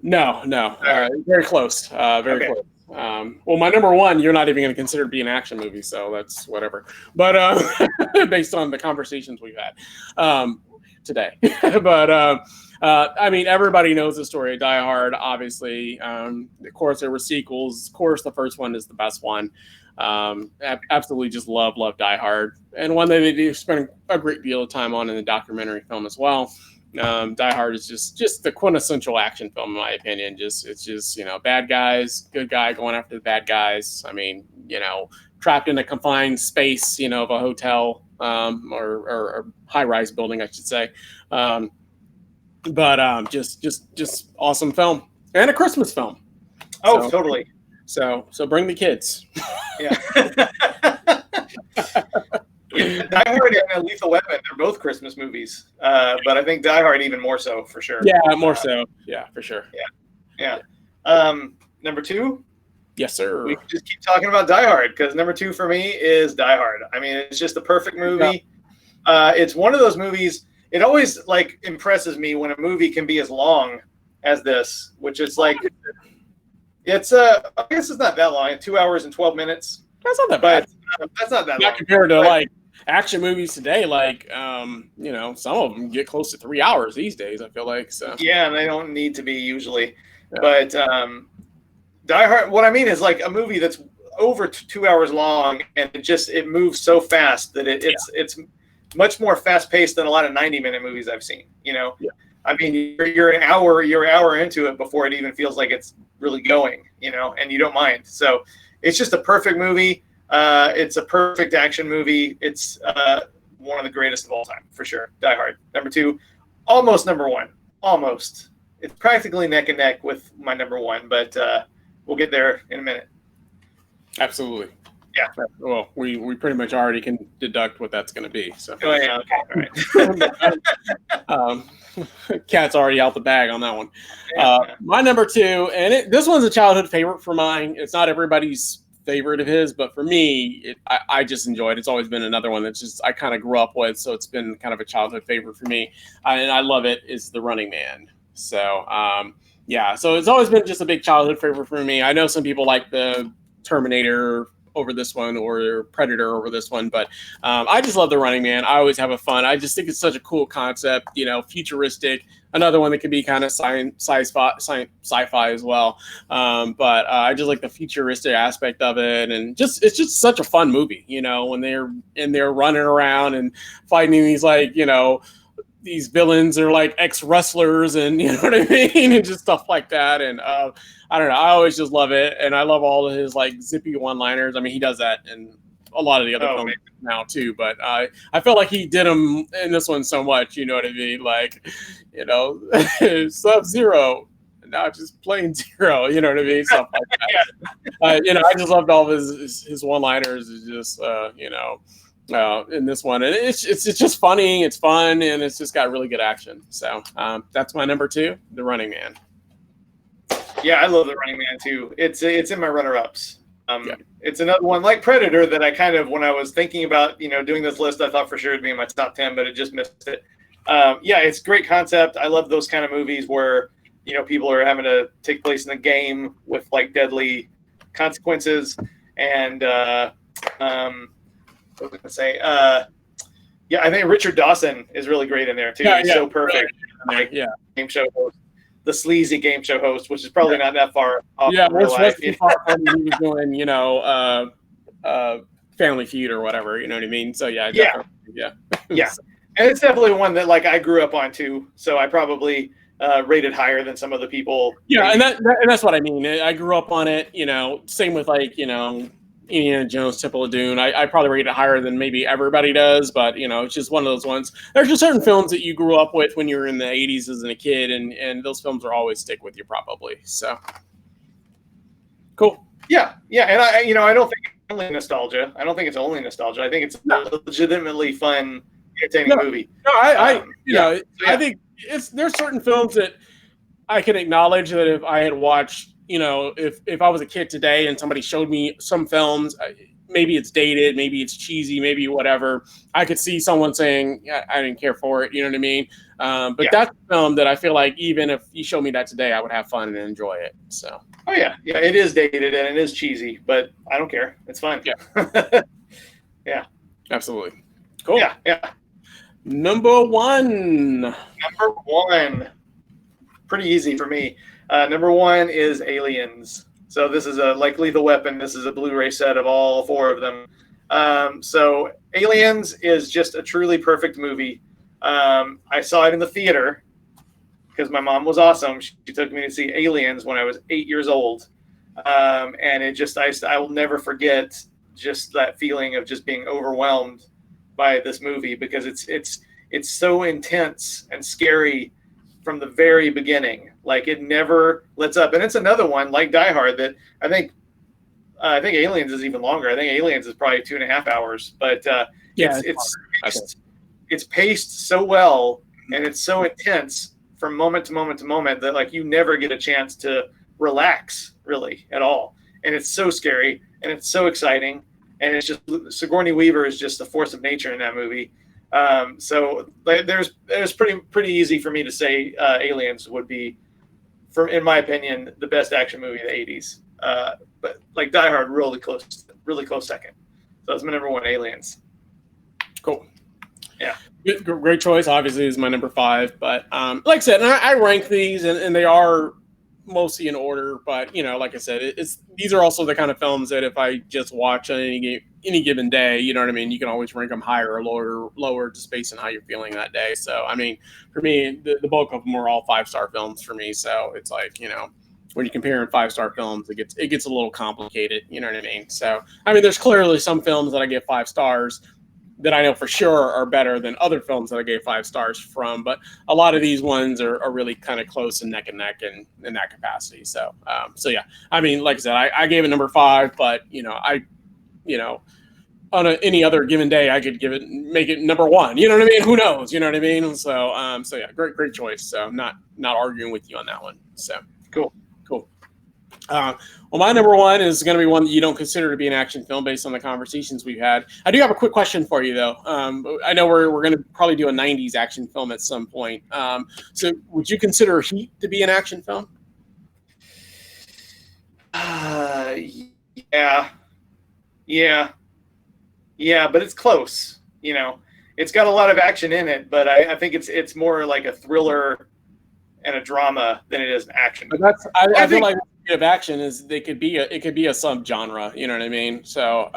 No. Very close. Very close. Well, my number 1, you're not even going to consider to be an action movie, so that's whatever. But based on the conversations we've had today, but I mean, everybody knows the story of Die Hard. Obviously, of course, there were sequels. Of course, the first one is the best one. Absolutely, just love Die Hard, and one that they do spend a great deal of time on in the documentary film as well. Die Hard is just the quintessential action film, in my opinion. It's just bad guys, good guy going after the bad guys. I mean, trapped in a confined space, of a hotel or high-rise building, I should say. But just awesome film and a Christmas film. Oh, so, totally. So bring the kids. Yeah. Die Hard and Lethal Weapon, they're both Christmas movies, but I think Die Hard even more so, for sure. Yeah, more so. Yeah, for sure. Yeah. Number 2? Yes, sir. We can just keep talking about Die Hard, because number 2 for me is Die Hard. I mean, it's just the perfect movie. Yeah. It's one of those movies. It always impresses me when a movie can be as long as this, which is it's I guess it's not that long, 2 hours and 12 minutes. That's not that bad. That's not that long. Not compared to action movies today, some of them get close to 3 hours these days, I feel like. So yeah, and they don't need to be usually. Yeah. But Die Hard, what I mean is a movie that's over 2 hours long, and it moves so fast that it's much more fast paced than a lot of 90-minute movies I've seen. Yeah. I mean, you're an hour into it before it even feels like it's really going, and you don't mind. So it's just a perfect movie. It's a perfect action movie. It's one of the greatest of all time, for sure. Die Hard. Number 2, almost number 1. Almost. It's practically neck and neck with my number 1, but we'll get there in a minute. Absolutely. Yeah. Well, we pretty much already can deduct what that's going to be. So. Oh, yeah. Okay. All right. Cat's already out the bag on that one. My number 2, and this one's a childhood favorite for mine. It's not everybody's favorite of his, but for me, I just enjoy it. It's always been another one that's I kind of grew up with, so it's been kind of a childhood favorite for me, and I love it. Is The Running Man. So so it's always been just a big childhood favorite for me. I know some people like the Terminator over this one or Predator over this one, but I just love The Running Man. I always have a fun. I just think it's such a cool concept, futuristic. Another one that can be kind of sci-fi as well. But I just like the futuristic aspect of it, and it's just such a fun movie. When they're running around and fighting these these villains are like ex-wrestlers, and you know what I mean, and just stuff like that. And I don't know, I always just love it, and I love all of his like zippy one-liners. I mean, he does that in a lot of the other films now too, but I felt like he did them in this one so much. You know what I mean? Like, you know, Sub-Zero, not just plain zero. You know what I mean? Stuff like that. You know, I just loved all of his one-liners. Is just you know. In this one, and it's just funny, it's fun, and it's just got really good action. So that's my number 2, The Running Man. Yeah, I love The Running Man too. It's in my runner-ups. It's another one like Predator that I kind of, when I was thinking about doing this list, I thought for sure it'd be in my top 10, but it just missed it. Yeah, it's a great concept. I love those kind of movies where people are having to take place in a game with like deadly consequences, and what was I gonna say? Yeah, I think Richard Dawson is really great in there too. He's so perfect. Really, like, game show host, the sleazy game show host, which is probably not that far off. Yeah, real life. He was doing, Family Feud or whatever. You know what I mean? So yeah. And it's definitely one that like I grew up on too. So I probably rated higher than some of the people. Yeah, and that's what I mean. I grew up on it. Same with like Indiana Jones, Temple of Doom. I probably rate it higher than maybe everybody does, but it's just one of those ones. There's just certain films that you grew up with when you were in the 80s as a kid, and those films will always stick with you probably. So cool. Yeah, and I don't think it's only nostalgia. I don't think it's only nostalgia. I think it's a legitimately fun, entertaining movie. No, I think there's certain films that I can acknowledge that if I had watched. If I was a kid today and somebody showed me some films, maybe it's dated, maybe it's cheesy, maybe whatever, I could see someone saying, I didn't care for it. You know what I mean? But that's a film that I feel like even if you show me that today, I would have fun and enjoy it. So. Oh, yeah. Yeah, it is dated and it is cheesy, but I don't care. It's fun. Yeah. Yeah. Absolutely. Cool. Yeah. Number one. Pretty easy for me. Number 1 is Aliens. So this is like Lethal Weapon. This is a Blu-ray set of all 4 of them. So Aliens is just a truly perfect movie. I saw it in the theater because my mom was awesome. She took me to see Aliens when I was 8 years old. And it just, I will never forget just that feeling of just being overwhelmed by this movie because it's so intense and scary from the very beginning. Like it never lets up. And it's another one like Die Hard that I think Aliens is even longer. I think Aliens is probably 2.5 hours, but it's paced so well and it's so intense from moment to moment to moment that like you never get a chance to relax really at all. And it's so scary and it's so exciting. And it's just Sigourney Weaver is just the force of nature in that movie. So there's pretty easy for me to say Aliens would be, in my opinion, the best action movie of the 80s. But like Die Hard, really close second. So that's my number 1, Aliens. Cool. Yeah. Great choice. Obviously, is my number 5. But like I said, I rank these, and they are mostly in order. But like I said, these are also the kind of films that if I just watch on any given day, you know what I mean, you can always rank them higher or lower just based on how you're feeling that day. So I mean, for me, the bulk of them are all 5-star films for me. So it's like when you compare 5-star films, it gets a little complicated. You know what I mean? So I mean, there's clearly some films that I give 5 stars that I know for sure are better than other films that I gave 5 stars from, but a lot of these ones are really kind of close and neck in that capacity. So, yeah, I mean, like I said, I gave it number 5, but on any other given day, I could make it number 1. You know what I mean? Who knows? You know what I mean? So, yeah, great choice. So, not arguing with you on that one. So, cool. Well, my number 1 is going to be one that you don't consider to be an action film based on the conversations we've had. I do have a quick question for you, though. I know we're going to probably do a 90s action film at some point. So would you consider Heat to be an action film? Yeah, but it's close. It's got a lot of action in it, but I think it's more like a thriller and a drama than it is an action. But I feel like of action is it could be a subgenre, you know what I mean? So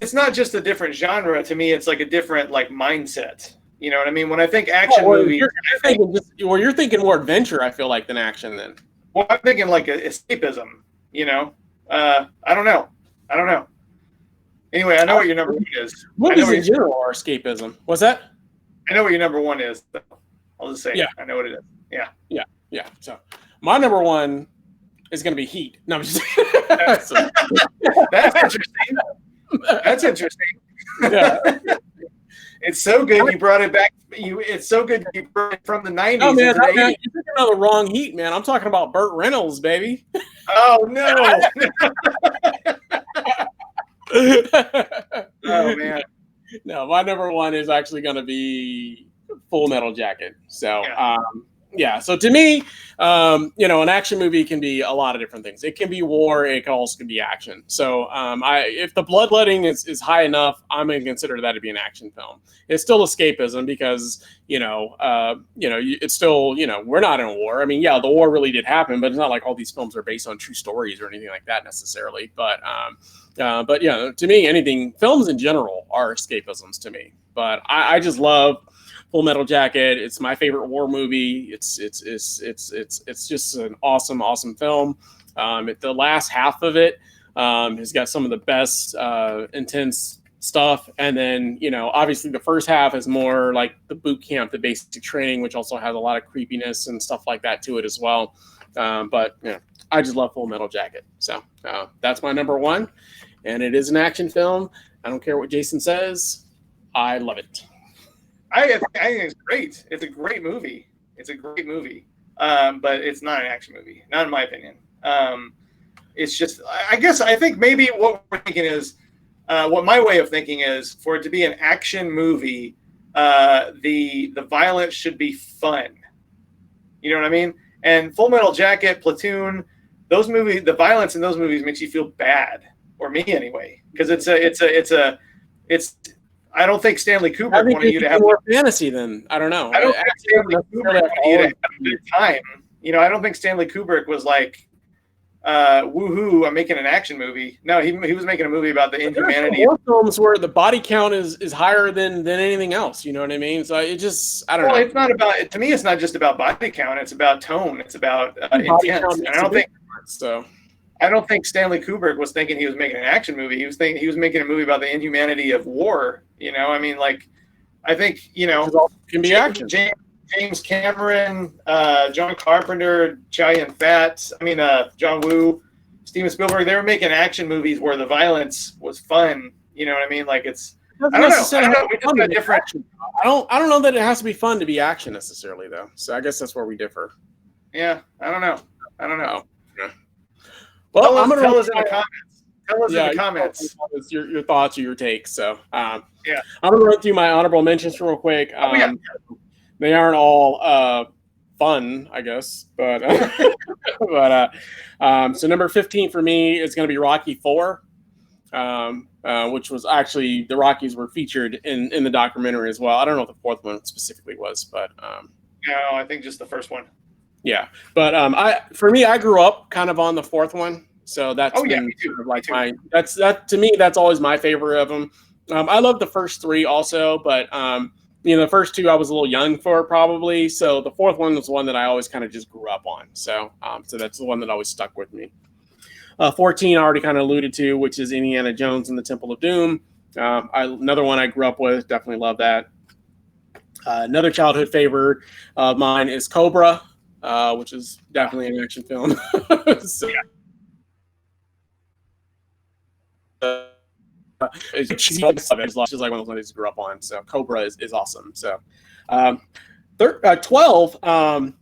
it's not just a different genre to me, it's like a different like mindset. You know what I mean? When I think action movies, you're thinking more adventure. I feel like than action. Then. Well, I'm thinking like escapism. You know, I don't know. Anyway, I know what your number one is. Movies in general are escapism. What's that? I know what your number one is. I'll just say, yeah, I know what it is. Yeah. So my number one is going to be Heat. No, I'm just That's interesting. That's interesting. Yeah. It's so good you brought it back. It's so good you brought it from the 90s. Oh man, you're thinking of the wrong Heat, man. I'm talking about Burt Reynolds, baby. Oh no. Oh man. No, my number one is actually going to be Full Metal Jacket. So, so to me, an action movie can be a lot of different things. It can be war. It can also be action. So, if the bloodletting is high enough, I'm going to consider that to be an action film. It's still escapism because, it's still, we're not in a war. I mean, yeah, the war really did happen, but it's not like all these films are based on true stories or anything like that necessarily. But to me, films in general are escapisms to me. But I just love Full Metal Jacket. It's my favorite war movie. It's just an awesome film. The last half of it has got some of the best intense stuff, and then obviously the first half is more like the boot camp, the basic training, which also has a lot of creepiness and stuff like that to it as well. But I just love Full Metal Jacket. So that's my number one, and it is an action film. I don't care what Jason says. I love it. I think it's great. It's a great movie. But it's not an action movie, not in my opinion. It's just, I think maybe what we're thinking is, what my way of thinking is, for it to be an action movie, the violence should be fun. You know what I mean? And Full Metal Jacket, Platoon, those movies, the violence in those movies makes you feel bad, or me anyway, because it's. I don't think Stanley Kubrick wanted you to have more fantasy than I don't know. I don't think Stanley Kubrick wanted you to have a good time. I don't think Stanley Kubrick was like, woohoo, I'm making an action movie. No, he was making a movie about the inhumanity. War films where the body count is higher than anything else. You know what I mean? So it just, I don't know. It's not about, to me, it's not just about body count. It's about tone. It's about intent. And I don't think Stanley Kubrick was thinking he was making an action movie. He was thinking he was making a movie about the inhumanity of war. I think can be action. James Cameron, John Carpenter, Chow Yun-fat, John Woo, Steven Spielberg, they were making action movies where the violence was fun. You know what I mean? Like I don't know. We just got different. I don't know that it has to be fun to be action necessarily though. So I guess that's where we differ. Yeah, I don't know. Yeah. Well, tell us in the comments. Tell us in the comments your thoughts or your takes. So I'm gonna run through my honorable mentions real quick. They aren't all fun, I guess, but so number 15 for me is going to be Rocky 4, which was actually the Rockies were featured in the documentary as well. I don't know what the fourth one specifically was, but no, I think just the first one. Yeah, but I grew up kind of on the fourth one, so that's me too. To me that's always my favorite of them. I love the first three also, but the first two I was a little young for probably, so the fourth one was one that I always kind of just grew up on. So that's the one that always stuck with me. 14 I already kind of alluded to, which is Indiana Jones and the Temple of Doom. Another one I grew up with, definitely love that. Another childhood favorite of mine is Cobra. Which is definitely an action film. It's just like one of those ones I just grew up on. So Cobra is awesome. So 12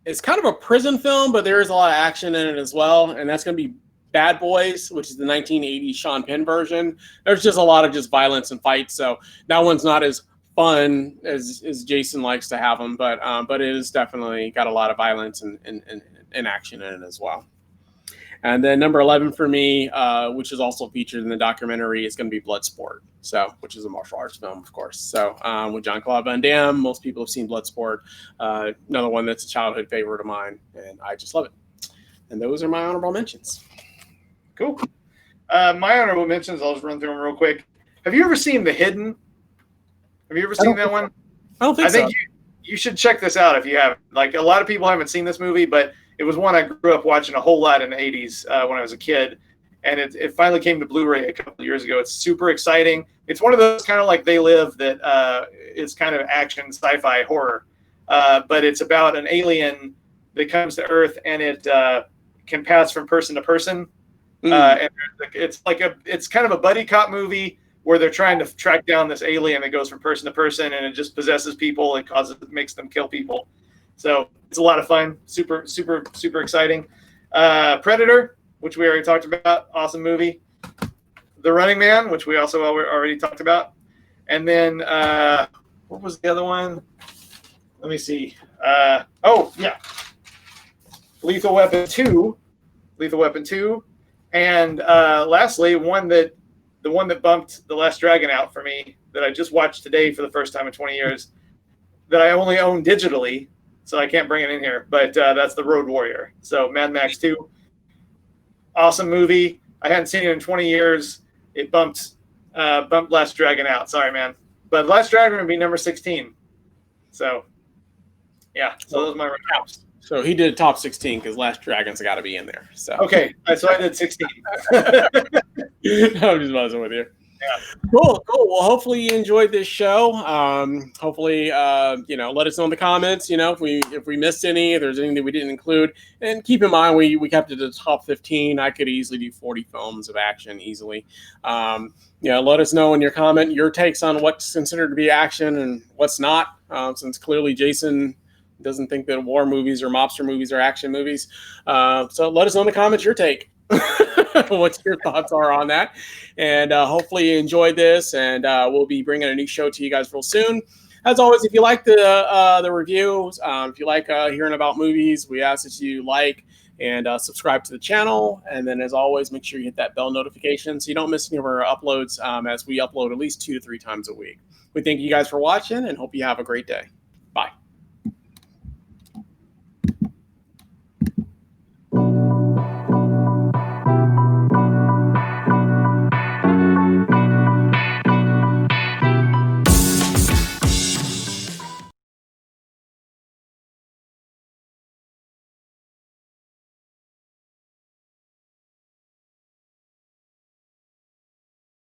is kind of a prison film, but there is a lot of action in it as well. And that's going to be Bad Boys, which is the 1980s Sean Penn version. There's just a lot of just violence and fights. So that one's not as fun as Jason likes to have them, but it is definitely got a lot of violence and action in it as well. And then number 11 for me, which is also featured in the documentary, is going to be Bloodsport, which is a martial arts film, of course. So with Jean-Claude Van Damme, most people have seen Bloodsport. Another one that's a childhood favorite of mine, and I just love it. And those are my honorable mentions. Cool. My honorable mentions, I'll just run through them real quick. Have you ever seen The Hidden? Have you ever seen that one? I don't think I think so. you should check this out if you haven't. Like, a lot of people haven't seen this movie, but it was one I grew up watching a whole lot in the 80s when I was a kid. And it finally came to Blu-ray a couple of years ago. It's super exciting. It's one of those kind of like They Live that is kind of action, sci-fi, horror. But it's about an alien that comes to Earth, and it can pass from person to person. And it's kind of a buddy cop movie where they're trying to track down this alien that goes from person to person, and it just possesses people and makes them kill people. So it's a lot of fun. Super, super, super exciting. Predator, which we already talked about, awesome movie. The Running Man, which we also already talked about. And then what was the other one? Let me see. Lethal Weapon 2. Lethal Weapon 2. And lastly, the one that bumped The Last Dragon out for me, that I just watched today for the first time in 20 years, that I only own digitally, so I can't bring it in here. But that's The Road Warrior. So Mad Max 2. Awesome movie. I hadn't seen it in 20 years. It bumped Last Dragon out. Sorry, man. But Last Dragon would be number 16. So, yeah. So those are my runner-ups. So he did top 16 because Last Dragon's got to be in there. So okay, so I did 16. I'm just messing with you. Yeah. Cool. Well, hopefully you enjoyed this show. Hopefully, let us know in the comments, if we missed any, if there's anything that we didn't include. And keep in mind, we kept it to the top 15. I could easily do 40 films of action easily. Let us know in your comment your takes on what's considered to be action and what's not, since clearly Jason doesn't think that war movies or mobster movies are action movies. So let us know in the comments your take. What your thoughts are on that. And hopefully you enjoyed this, and we'll be bringing a new show to you guys real soon. As always, if you like the reviews, if you like hearing about movies, we ask that you like and subscribe to the channel. And then, as always, make sure you hit that bell notification so you don't miss any of our uploads, as we upload at least 2 to 3 times a week. We thank you guys for watching and hope you have a great day.